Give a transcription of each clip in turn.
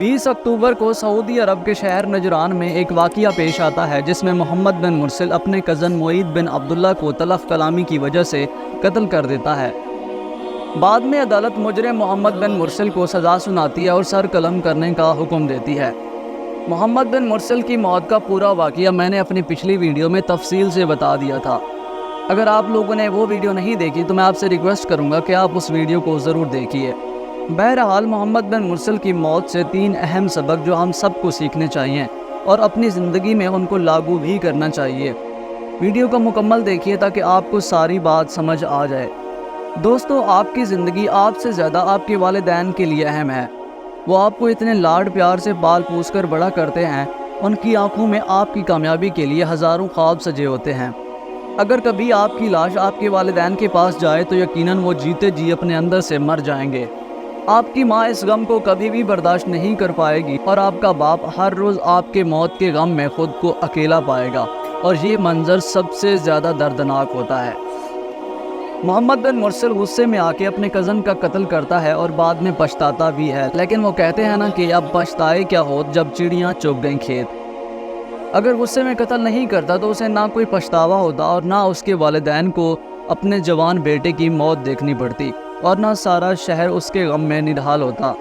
20 अक्टूबर को सऊदी अरब के शहर नजरान में एक वाक़या पेश आता है जिसमें मोहम्मद बिन मुरसिल अपने कज़न मोईद बिन अब्दुल्ला को तलफ़ कलामी की वजह से कत्ल कर देता है। बाद में अदालत मुजरिम मोहम्मद बिन मुरसिल को सज़ा सुनाती है और सर कलम करने का हुक्म देती है। मोहम्मद बिन मुरसिल की मौत का पूरा वाक़या मैंने अपनी पिछली वीडियो में तफसील से बता दिया था। अगर आप लोगों ने वो वीडियो नहीं देखी तो मैं आपसे रिक्वेस्ट करूँगा कि आप उस वीडियो को ज़रूर देखिए। बहरहाल मोहम्मद बिन मुरसिल की मौत से 3 अहम सबक जो हम सबको सीखने चाहिए और अपनी ज़िंदगी में उनको लागू भी करना चाहिए। वीडियो को मुकम्मल देखिए ताकि आपको सारी बात समझ आ जाए। दोस्तों, आपकी ज़िंदगी आपसे ज़्यादा आपके वालिदैन के लिए अहम है। वो आपको इतने लाड प्यार से पाल पोस कर बड़ा करते हैं, उनकी आंखों में आपकी कामयाबी के लिए हज़ारों ख्वाब सजे होते हैं। अगर कभी आपकी लाश आपके वालिदैन के पास जाए तो यकीनन वो जीते जी अपने अंदर से मर जाएंगे। आपकी माँ इस गम को कभी भी बर्दाश्त नहीं कर पाएगी और आपका बाप हर रोज़ आपके मौत के गम में खुद को अकेला पाएगा और ये मंजर सबसे ज़्यादा दर्दनाक होता है। मोहम्मद बिन मुरसिल गुस्से में आके अपने कज़न का कत्ल करता है और बाद में पछताता भी है, लेकिन वो कहते हैं ना कि अब पछताए क्या हो जब चिड़ियाँ चुग गईं खेत। अगर गुस्से में कत्ल नहीं करता तो उसे ना कोई पछतावा होता और ना उसके वालिदैन को अपने जवान बेटे की मौत देखनी पड़ती और ना सारा शहर उसके गम में निढाल होता।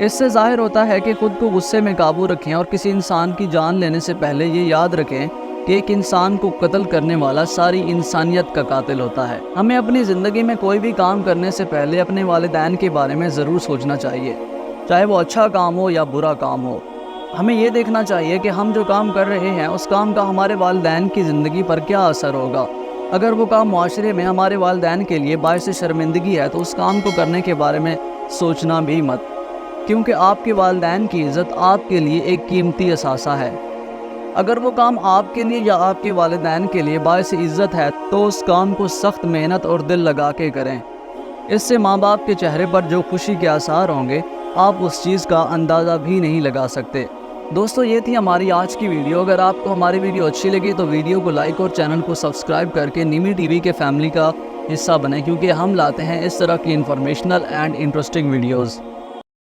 इससे ज़ाहिर होता है कि खुद को गुस्से में काबू रखें और किसी इंसान की जान लेने से पहले ये याद रखें कि एक इंसान को कत्ल करने वाला सारी इंसानियत का कातिल होता है। हमें अपनी ज़िंदगी में कोई भी काम करने से पहले अपने वालिदैन के बारे में ज़रूर सोचना चाहिए, चाहे वो अच्छा काम हो या बुरा काम हो। हमें ये देखना चाहिए कि हम जो काम कर रहे हैं उस काम का हमारे वालिदैन की ज़िंदगी पर क्या असर होगा। अगर वो काम माशरे में हमारे वालिदैन के लिए बायस शर्मिंदगी है तो उस काम को करने के बारे में सोचना भी मत, क्योंकि आपके वालिदैन की इज़्ज़त आपके लिए एक कीमती असासा है। अगर वो काम आपके लिए या आपके वालिदैन के लिए बायस इज़्ज़त है तो उस काम को सख्त मेहनत और दिल लगा के करें। इससे माँ बाप के चेहरे पर जो खुशी के आसार होंगे आप उस चीज़ का अंदाज़ा भी नहीं लगा सकते। दोस्तों, ये थी हमारी आज की वीडियो। अगर आपको हमारी वीडियो अच्छी लगी तो वीडियो को लाइक और चैनल को सब्सक्राइब करके निमी टीवी के फैमिली का हिस्सा बनें, क्योंकि हम लाते हैं इस तरह की इंफॉर्मेशनल एंड इंटरेस्टिंग वीडियोज़।